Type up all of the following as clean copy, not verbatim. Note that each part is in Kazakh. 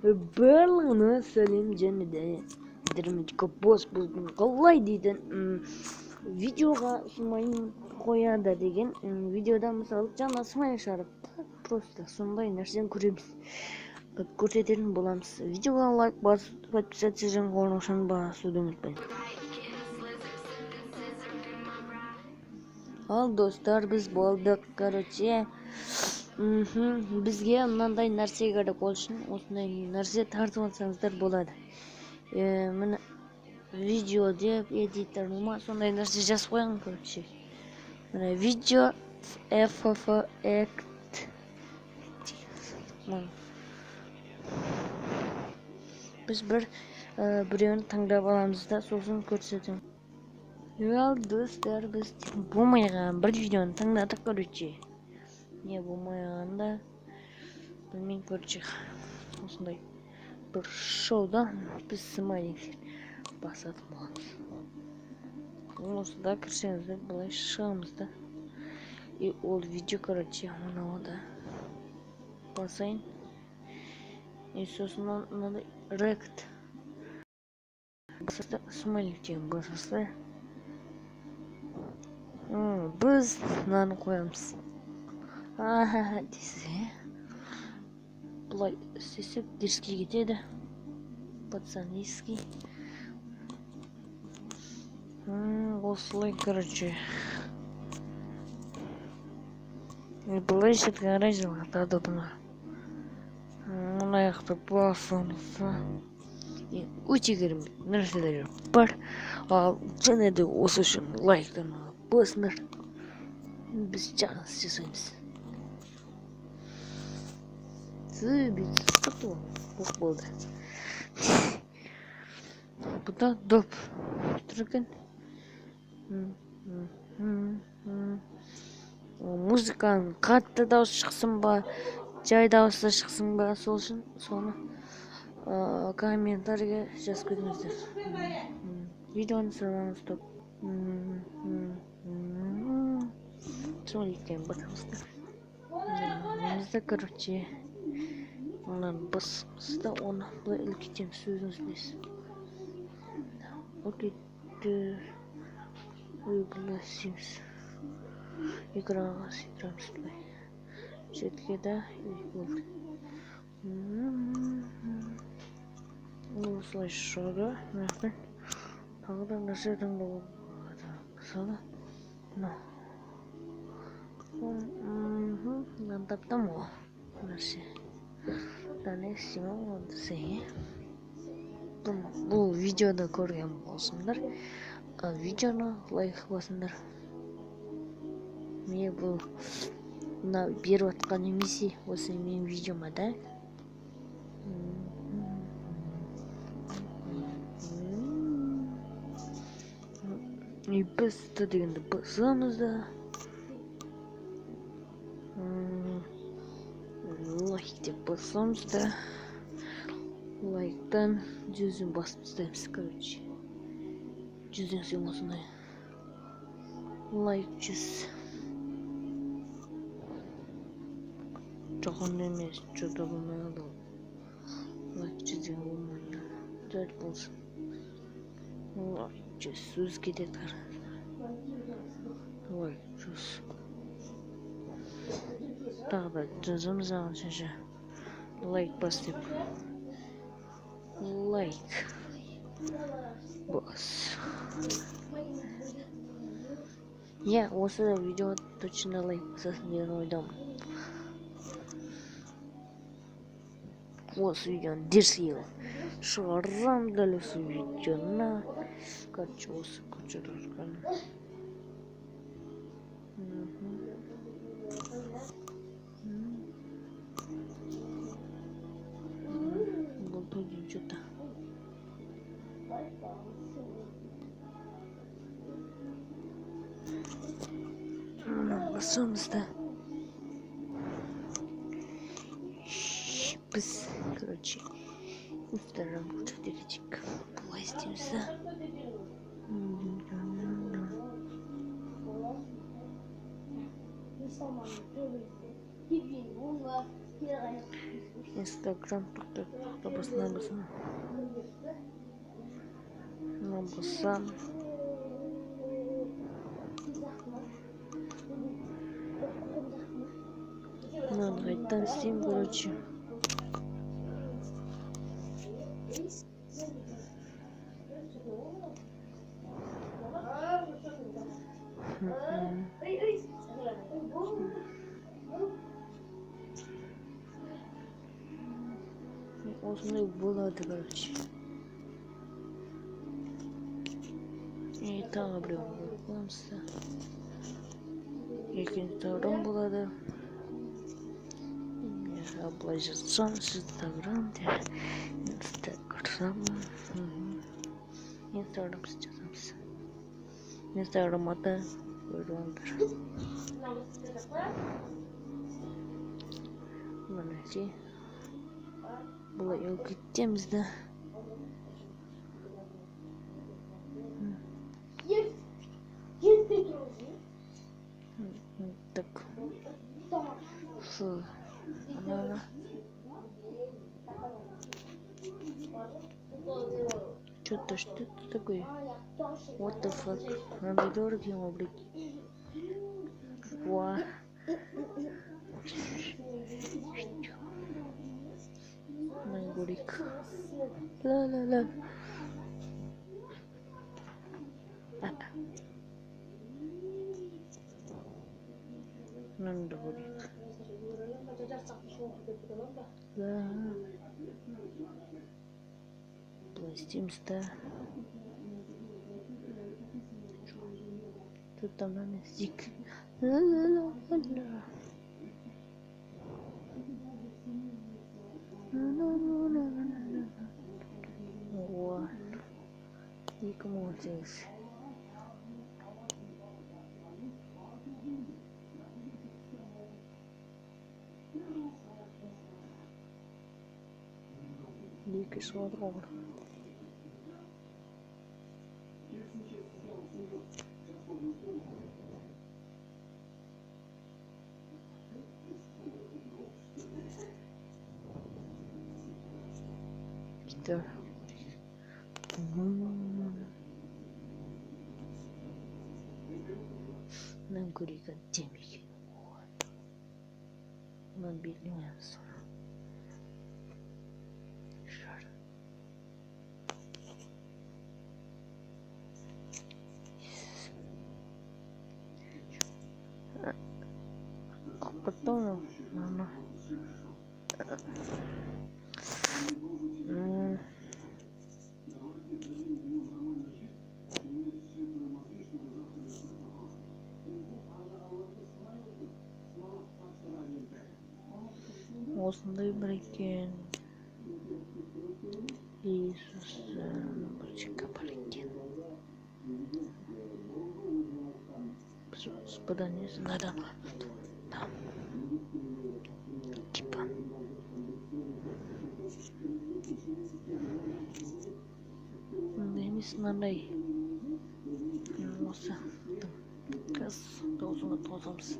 барлығына сәлем және де дірмечко бос болдың қалай дейтін видеоға смайлик қояды деген видеода мысалы жаңа смайлик шығарып просто сондай нәрсені көреміз көрсететін боламыз. Видеоға лайк басып подписаться және қоңыраушаны басуды ұмытпаңыз. Ал достар, біз болдық. Короче, бізге мынандай нәрсе керек ол үшін осындай нәрсе тартып алсаңыздар болады. Міне видео деп эдиторыма сондай нәрсе жазып қойған, короче. Міне видео FFX. Біз біреуін таңдап аламыз да сосын көрсетемін. Ал достар, біз болмайған бір видеоны таңдадық, короче. Не болмайғанда білмеймін, короче. Осындай бір шоуда біз смайликтер басатын боламыз. Осында кірсеңіздер былай шығамыз да. И ол видео, короче, мынау да басайын. И сосын мынандай рект басасы смайликтен басасы. Біз мынаны қоямыз. Десе бұлай істесек дерске кетеді. Пацанистский. Осылай, короче. Бұлай шетке қарай жалғатады бұны. Мұны аяқты басымызды. Өте керемет нәрселер бар. Ал және де осы үшін лайктан басыңдар. Біз жағыз жасаймыз. Сөйбет сұқты бұл болды. Бұда доп тұрген. Музыканың қатты дауыс шықсын ба, жай дауысы шықсын ба, сол үшін соны комментарийге жазып кетіңіздер. Видеоны сұраңыз топ. Смайликтен басамыздар. Онымызда, короче, онан басымызда оны бұлай үлкейтеміз, өзіңіз білесіз. Үлкейтті өйгілесіміз. Экранға сүйдірамыз бұлай. Шетке да болды. Осылай шығады. Тағы да нәрсе таңдау болады. Мысалы, мен таптым ғой нәрсе. Дәне симон онды бұл видеода көрген болсыңдар. Видеоны лайк басыңдар. Мен бұл беріп атқан емесі осы мен видеома да. Біз дегенді басамыз да. Лайк деп басамыз да. Лайктан 100-ін басып тастаймыз, короче. 100-ден сен осындай. Лайк 100. Жоғын емес, жоғда болмай алды. Лайк 100-ден болмайды. Дәл болсын. Лайк 100. Сөз кетеді қара. Лайк 100. Тағы да жазымыз ағын шаша. Лайк бас деп. Лайк. Бас. Осы видео точно лайк басасын деген ойдамын. Осы видеоны дерске шығарам дәл осы видеоны. Короче, осы көшірірген. Бұл тойден что-то. Басамыз да. Біз, короче, Instagram көшірдегечек. Бұлай істейміз да. Instagram basına basına. Buna bassam. Надо кайттан істейм, короче. Осындай болады, короче. И тағы біреуін көріп қоямызда. Екінші таурым болады. Былай жазсам, Инстаграм жазамыз. Инстаграмда көріңдер. Мінекей. Бұлай өкітеміз да. Так. Фу. Ана. Что-то такое? What the fuck? Надо дорого ему облить. Ва. Мой горик. Ла-ла-ла. Надо горик. Да. Пластимся. Тут там надо стик. Ла-ла-ла-ла. Вот. И кому здесь? Дикий смотрел. Питер. Нам курить от темики. Набегаемся. Потом мама. Осындай бір екен. Иисус бочка бар екен. Господа не знаю. Там. Типа. Дениз нандай. Осы. Кыз тозуңа тозамыз.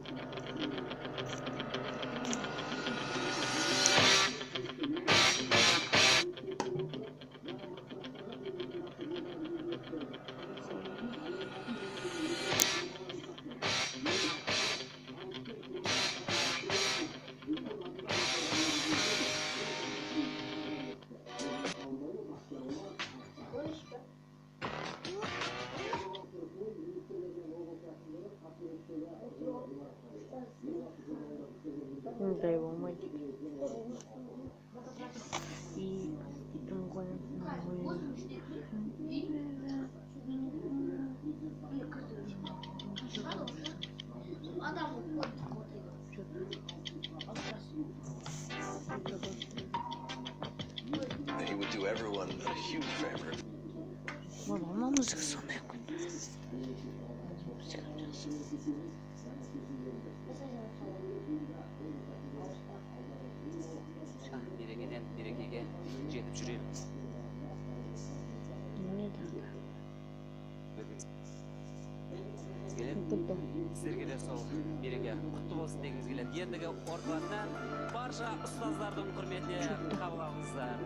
Дай болмайды. И итім қойып. He would do everyone a huge favor. Мама музыка сондай екен. Берекеден берекеге жетіп жүреміз. Не надо. Келіп, Потом. Sizlerge de sol береке құтты болсын дегіміз келеді. Ендігі орталықтан барша ұстаздардың құрметіне қабыл алыңыздар.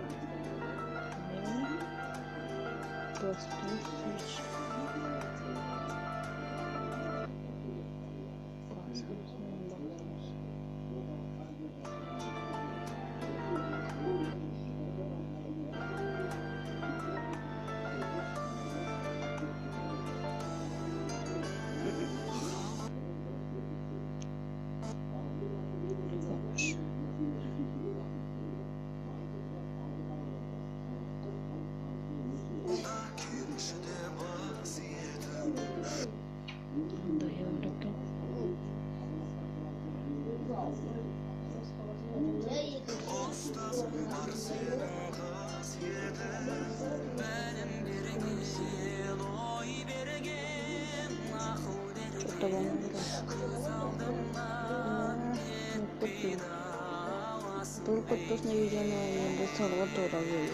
Только точно видео на сторону тура выйдет.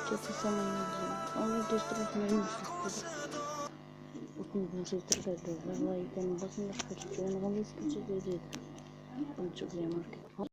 Что-то самое не он не строит на мышцах. Вот не будет страдать, да, лайками, басом, что-то, он вам выскочит и идет. Он что, где маркет?